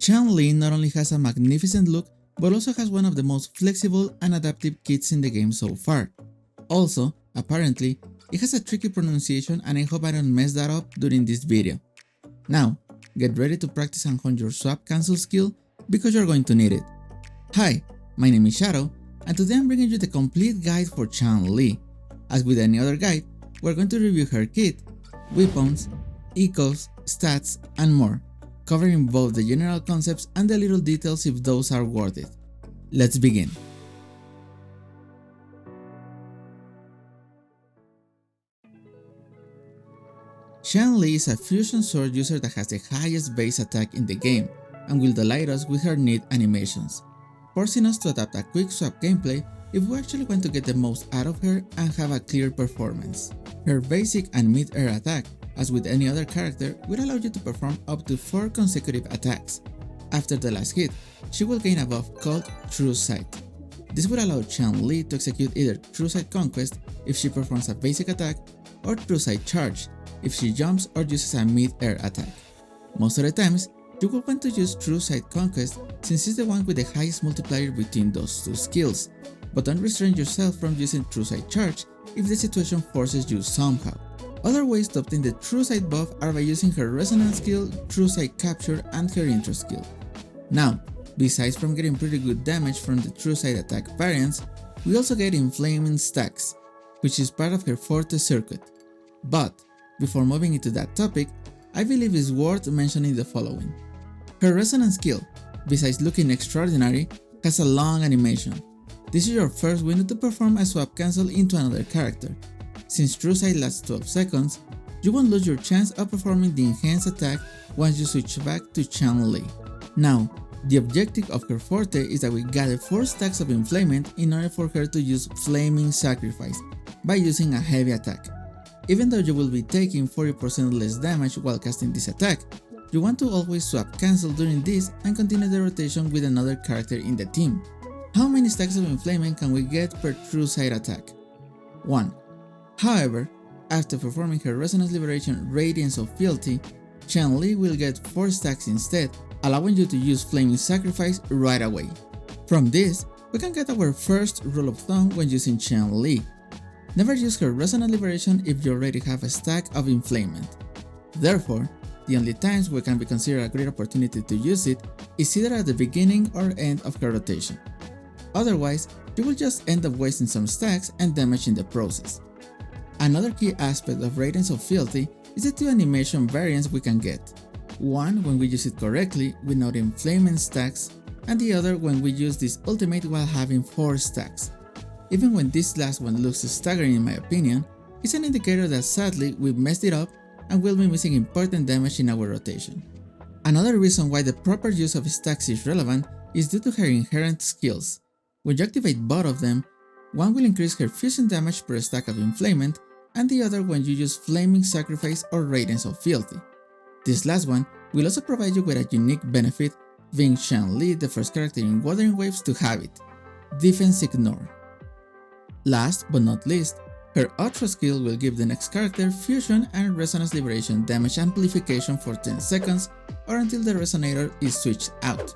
Changli not only has a magnificent look, but also has one of the most flexible and adaptive kits in the game so far. Also, apparently, it has a tricky pronunciation and I hope I don't mess that up during this video. Now, get ready to practice and hone your swap cancel skill because you're going to need it. Hi, my name is Shadow, and today I'm bringing you the complete guide for Changli. As with any other guide, we're going to review her kit, weapons, ecos, stats, and more, covering both the general concepts and the little details if those are worth it. Let's begin. Changli is a fusion sword user that has the highest base attack in the game and will delight us with her neat animations, forcing us to adapt a quick swap gameplay if we actually want to get the most out of her and have a clear performance. Her basic and mid-air attack, as with any other character, will allow you to perform up to 4 consecutive attacks. After the last hit, she will gain a buff called True Sight. This will allow Changli to execute either True Sight Conquest if she performs a basic attack, or True Sight Charge if she jumps or uses a mid-air attack. Most of the times, you will want to use True Sight Conquest since it's the one with the highest multiplier between those two skills, but don't restrain yourself from using True Sight Charge if the situation forces you somehow. Other ways to obtain the True Sight buff are by using her Resonance skill, True Sight Capture, and her Intro skill. Now, besides from getting pretty good damage from the True Sight attack variants, we also get Inflaming Stacks, which is part of her Forte circuit. But, before moving into that topic, I believe it's worth mentioning the following. Her Resonance skill, besides looking extraordinary, has a long animation. This is your first window to perform a swap cancel into another character. Since True Sight lasts 12 seconds, you won't lose your chance of performing the enhanced attack once you switch back to Changli. Now, the objective of her Forte is that we gather 4 stacks of Inflament in order for her to use Flaming Sacrifice by using a heavy attack. Even though you will be taking 40% less damage while casting this attack, you want to always swap cancel during this and continue the rotation with another character in the team. How many stacks of Inflament can we get per True Sight attack? 1. However, after performing her Resonance Liberation Radiance of Fealty, Changli will get 4 stacks instead, allowing you to use Flaming Sacrifice right away. From this, we can get our first rule of thumb when using Changli. Never use her Resonance Liberation if you already have a stack of Inflamement. Therefore, the only times we can be considered a great opportunity to use it is either at the beginning or end of her rotation. Otherwise, you will just end up wasting some stacks and damage in the process. Another key aspect of Radiance of Fealty is the 2 animation variants we can get. One when we use it correctly without inflaming stacks, and the other when we use this ultimate while having 4 stacks. Even when this last one looks staggering in my opinion, it's an indicator that sadly we messed it up and will be missing important damage in our rotation. Another reason why the proper use of stacks is relevant is due to her inherent skills. When you activate both of them, one will increase her fusion damage per stack of Inflamement, and the other when you use Flaming Sacrifice or Radiance of Fealty. This last one will also provide you with a unique benefit, being Changli the first character in Wuthering waves to have it, Defense Ignore. Last but not least, her Ultra skill will give the next character Fusion and Resonance Liberation damage amplification for 10 seconds or until the Resonator is switched out.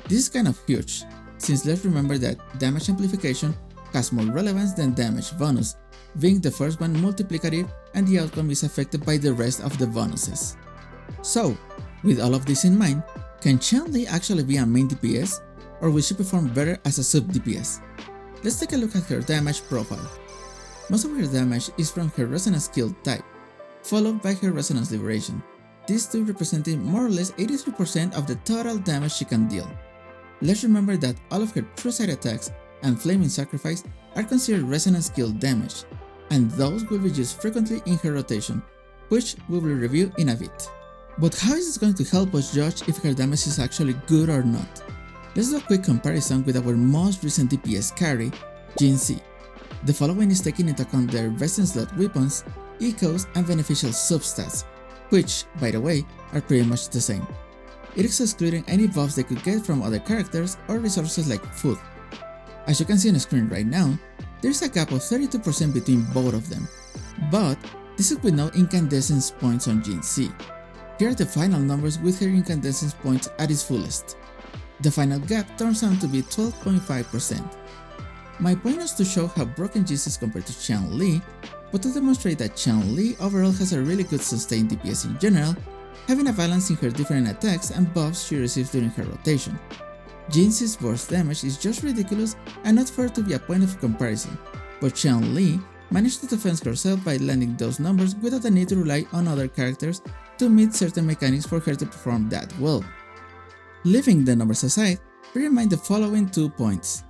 This is kind of huge, since let's remember that damage amplification has more relevance than damage bonus, being the first one multiplicative and the outcome is affected by the rest of the bonuses. So, with all of this in mind, can Changli actually be a main DPS, or will she perform better as a sub DPS? Let's take a look at her damage profile. Most of her damage is from her Resonance skill type, followed by her Resonance Liberation, these two representing more or less 83% of the total damage she can deal. Let's remember that all of her True Sight attacks and Flaming Sacrifice are considered Resonance skill damage, and those will be used frequently in her rotation, which we will review in a bit. But how is this going to help us judge if her damage is actually good or not? Let's do a quick comparison with our most recent DPS carry, Jin. The following is taking into account their best in slot weapons, ecos, and beneficial substats, which, by the way, are pretty much the same. It is excluding any buffs they could get from other characters or resources like food. As you can see on the screen right now, there's a gap of 32% between both of them, but this is with no incandescence points on Jin. Here are the final numbers with her incandescence points at its fullest. The final gap turns out to be 12.5%. My point is to show how broken Jizz is compared to Changli, but to demonstrate that Changli overall has a really good sustained DPS in general, having a balance in her different attacks and buffs she receives during her rotation. Jinx's burst damage is just ridiculous and not fair to be a point of comparison, but Changli managed to defend herself by landing those numbers without the need to rely on other characters to meet certain mechanics for her to perform that well. Leaving the numbers aside, bear in mind the following 2 points.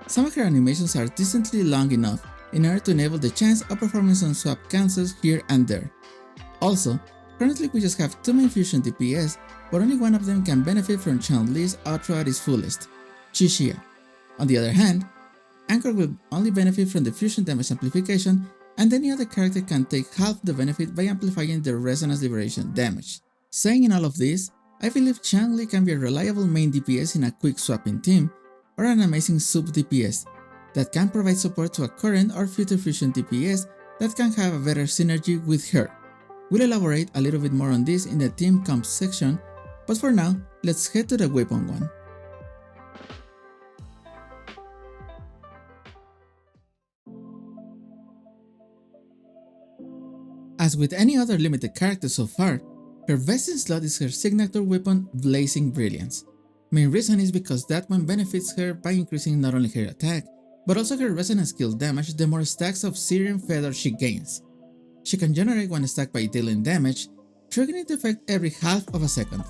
Some of her animations are decently long enough in order to enable the chance of performing some swap cancels here and there. Also, currently we just have 2 main fusion DPS, but only one of them can benefit from Changli's outro at its fullest, Xixia. On the other hand, Anchor will only benefit from the fusion damage amplification, and any other character can take half the benefit by amplifying the resonance liberation damage. Saying all of this, I believe Changli can be a reliable main DPS in a quick swapping team, or an amazing sub DPS that can provide support to a current or future fusion DPS that can have a better synergy with her. We'll elaborate a little bit more on this in the team comps section, but for now, let's head to the weapon one. As with any other limited character so far, her best in slot is her signature weapon Blazing Brilliance. Main reason is because that one benefits her by increasing not only her attack, but also her resonance skill damage the more stacks of Syrian Feather she gains. She can generate 1 stack by dealing damage, triggering the effect every half of a second.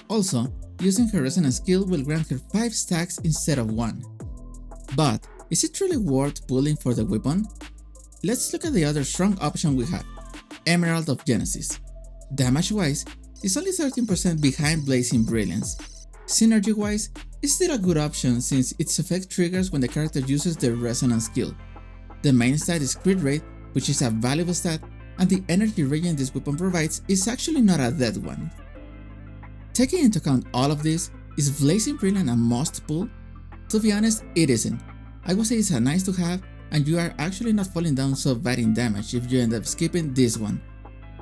Also, using her resonance skill will grant her 5 stacks instead of 1. But, is it truly worth pulling for the weapon? Let's look at the other strong option we have, Emerald of Genesis. Damage-wise, it's only 13% behind Blazing Brilliance. Synergy-wise, it's still a good option since its effect triggers when the character uses their resonance skill. The main stat is crit rate, which is a valuable stat, and the energy regen this weapon provides is actually not a dead one. Taking into account all of this, is Blazing Brilliant a must pull? To be honest, it isn't. I would say it's a nice to have, and you are actually not falling down so bad in damage if you end up skipping this one.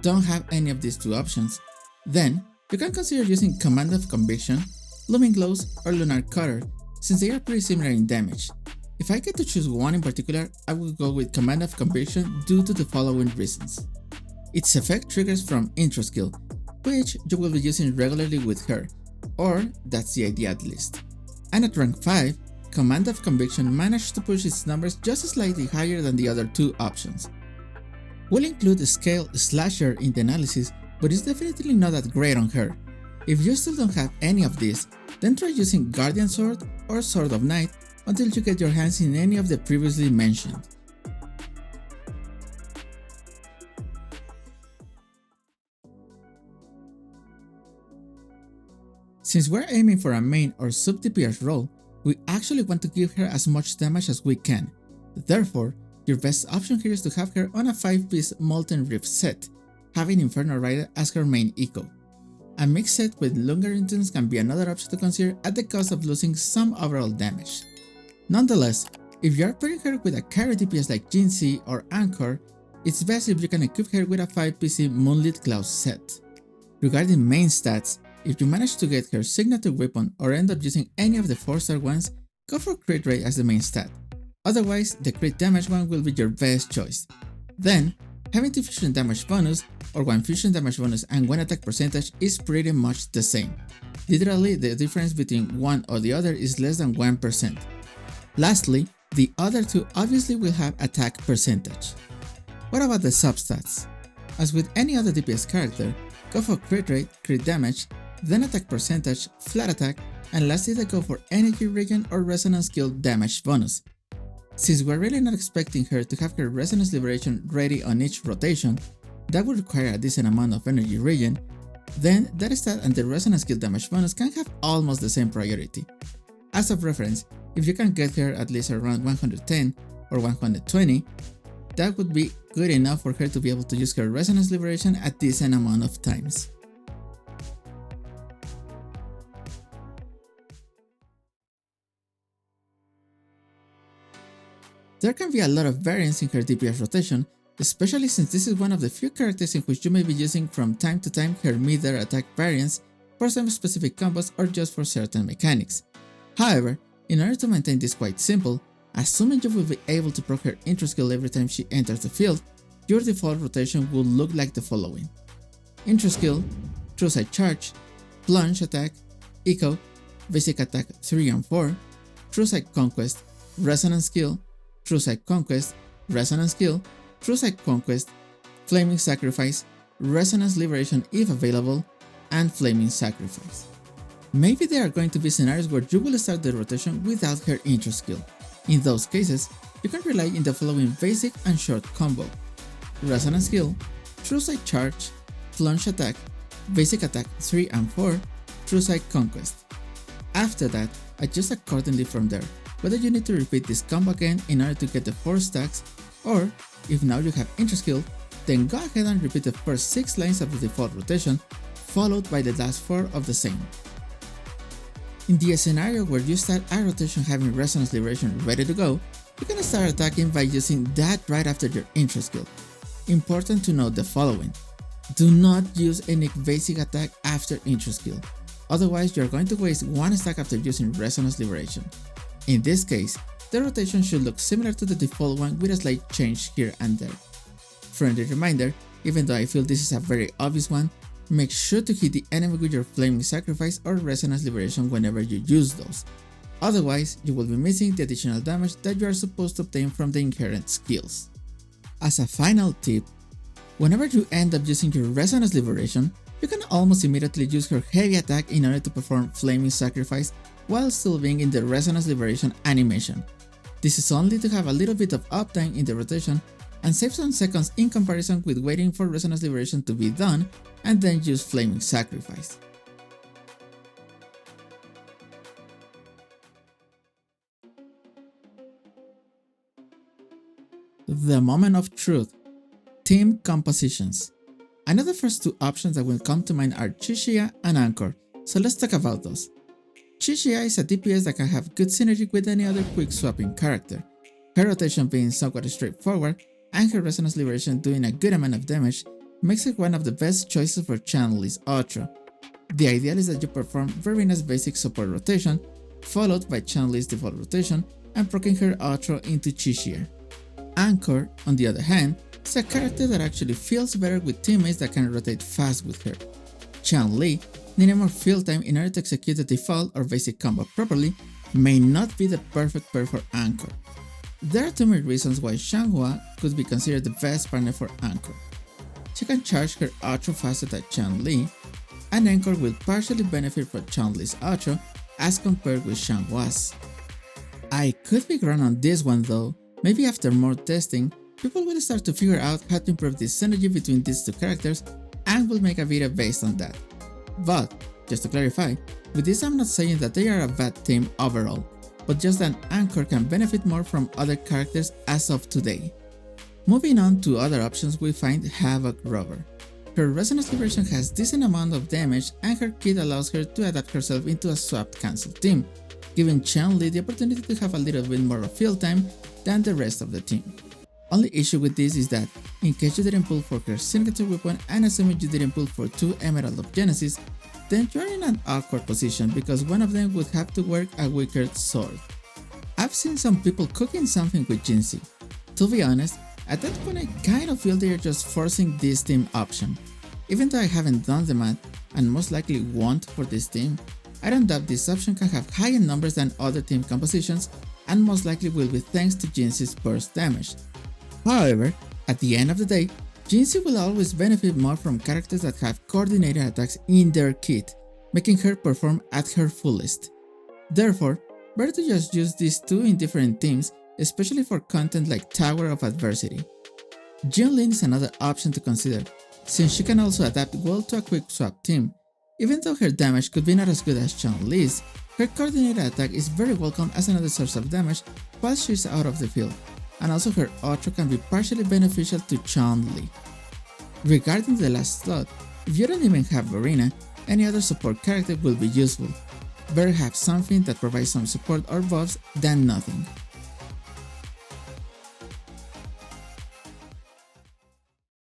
Don't have any of these 2 options? Then, you can consider using Command of Conviction, Looming Glows, or Lunar Cutter, since they are pretty similar in damage. If I get to choose one in particular, I will go with Command of Conviction due to the following reasons. Its effect triggers from intro skill, which you will be using regularly with her, or that's the idea at least. And at rank 5, Command of Conviction managed to push its numbers just slightly higher than the other 2 options. We'll include the Scale Slasher in the analysis, but it's definitely not that great on her. If you still don't have any of these, then try using Guardian Sword or Sword of Night until you get your hands in any of the previously mentioned. Since we're aiming for a main or sub DPS role, we actually want to give her as much damage as we can. Therefore, your best option here is to have her on a 5-piece Molten Rift set, having Inferno Rider as her main eco. A mix set with longer intense can be another option to consider at the cost of losing some overall damage. Nonetheless, if you are pairing her with a carry DPS like Jinxie or Anchor, it's best if you can equip her with a 5-piece Moonlit Cloud set. Regarding main stats, if you manage to get her signature weapon or end up using any of the 4-star ones, go for crit rate as the main stat. Otherwise, the crit damage one will be your best choice. Then, having 2 fusion damage bonus, or 1 fusion damage bonus and 1 attack percentage is pretty much the same. Literally, the difference between one or the other is less than 1%. Lastly, the other 2 obviously will have attack percentage. What about the substats? As with any other DPS character, go for crit rate, crit damage, then attack percentage, flat attack, and lastly they go for energy regen or resonance skill damage bonus. Since we're really not expecting her to have her resonance liberation ready on each rotation, that would require a decent amount of energy regen, then that stat and the resonance skill damage bonus can have almost the same priority. As of reference, if you can get her at least around 110 or 120, that would be good enough for her to be able to use her resonance liberation a decent amount of times. There can be a lot of variance in her DPS rotation, especially since this is one of the few characters in which you may be using from time to time her mid-air attack variants for some specific combos or just for certain mechanics. However, in order to maintain this quite simple, assuming you will be able to proc her intro skill every time she enters the field, your default rotation will look like the following: intro skill, true side charge, plunge attack, echo, basic attack 3 and 4, true side conquest, resonance skill, true side conquest, resonance skill, true side conquest, flaming sacrifice, resonance liberation if available, and flaming sacrifice. Maybe there are going to be scenarios where you will start the rotation without her intro skill. In those cases, you can rely on the following basic and short combo: resonance skill, true side charge, plunge attack, basic attack 3 and 4, true side conquest. After that, adjust accordingly from there, whether you need to repeat this combo again in order to get the 4 stacks, or if now you have intro skill, then go ahead and repeat the first 6 lines of the default rotation, followed by the last 4 of the same. In the scenario where you start a rotation having resonance liberation ready to go, you can start attacking by using that right after your intro skill. Important to note the following: do not use any basic attack after intro skill, otherwise you are going to waste 1 stack after using resonance liberation. In this case, the rotation should look similar to the default one with a slight change here and there. Friendly reminder, even though I feel this is a very obvious one, make sure to hit the enemy with your flaming sacrifice or resonance liberation whenever you use those. Otherwise, you will be missing the additional damage that you are supposed to obtain from the inherent skills. As a final tip, whenever you end up using your resonance liberation, you can almost immediately use her heavy attack in order to perform flaming sacrifice while still being in the resonance liberation animation. This is only to have a little bit of uptime in the rotation and save some seconds in comparison with waiting for resonance liberation to be done and then use flaming sacrifice. The moment of truth: team compositions. I know the first 2 options that will come to mind are Chixia and Anchor, so let's talk about those. Chixia is a DPS that can have good synergy with any other quick swapping character, her rotation being somewhat straightforward and her resonance liberation doing a good amount of damage makes it one of the best choices for Changli's outro. The ideal is that you perform Verina's basic support rotation, followed by Changli's default rotation and proccing her outro into Chixia. Anchor, on the other hand, is a character that actually feels better with teammates that can rotate fast with her. Changli, needing more field time in order to execute the default or basic combo properly, may not be the perfect pair for Anchor. There are 2 main reasons why Xianghua could be considered the best partner for Anchor. She can charge her outro faster than Changli, and Anchor will partially benefit from Changli's outro as compared with Xianghua's. I could be wrong on this one though. Maybe after more testing, people will start to figure out how to improve the synergy between these 2 characters and will make a video based on that. But, just to clarify, with this I'm not saying that they are a bad team overall, but just that Anchor can benefit more from other characters as of today. Moving on to other options, we find Havoc Rover. Her resonance liberation has decent amount of damage and her kit allows her to adapt herself into a swapped cancel team, giving Changli the opportunity to have a little bit more of field time than the rest of the team. Only issue with this is that, in case you didn't pull for her signature weapon and assuming you didn't pull for 2 Emerald of Genesis, then you're in an awkward position because one of them would have to work a weaker sword. I've seen some people cooking something with Jinxie. To be honest, at that point I kind of feel they are just forcing this team option. Even though I haven't done the math and most likely won't for this team, I don't doubt this option can have higher numbers than other team compositions and most likely will be thanks to Jinxie's burst damage. However, at the end of the day, Jinxie will always benefit more from characters that have coordinated attacks in their kit, making her perform at her fullest. Therefore, better to just use these 2 in different teams, especially for content like Tower of Adversity. Jinlin is another option to consider, since she can also adapt well to a quick swap team. Even though her damage could be not as good as Changli's, her coordinated attack is very welcome as another source of damage while she's out of the field, and also her outro can be partially beneficial to Changli. Regarding the last slot, if you don't even have Verina, any other support character will be useful. Better have something that provides some support or buffs than nothing.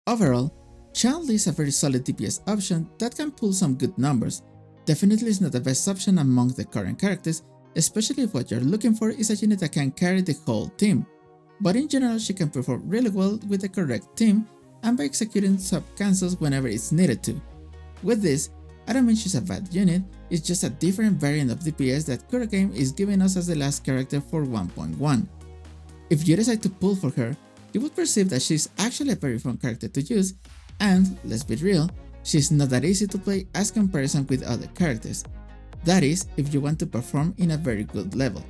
Overall, Changli is a very solid DPS option that can pull some good numbers. Definitely is not the best option among the current characters, especially if what you're looking for is a unit that can carry the whole team. But in general, she can perform really well with the correct team and by executing sub cancels whenever it's needed to. With this, I don't mean she's a bad unit, it's just a different variant of DPS that current game is giving us as the last character for 1.1. If you decide to pull for her, you would perceive that she's actually a very fun character to use, and, let's be real, she's not that easy to play as comparison with other characters. That is, if you want to perform in a very good level.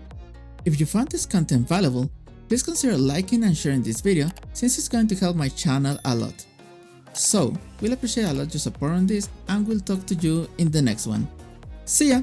If you found this content valuable, please consider liking and sharing this video since it's going to help my channel a lot. So, we'll appreciate a lot your support on this and we'll talk to you in the next one. See ya!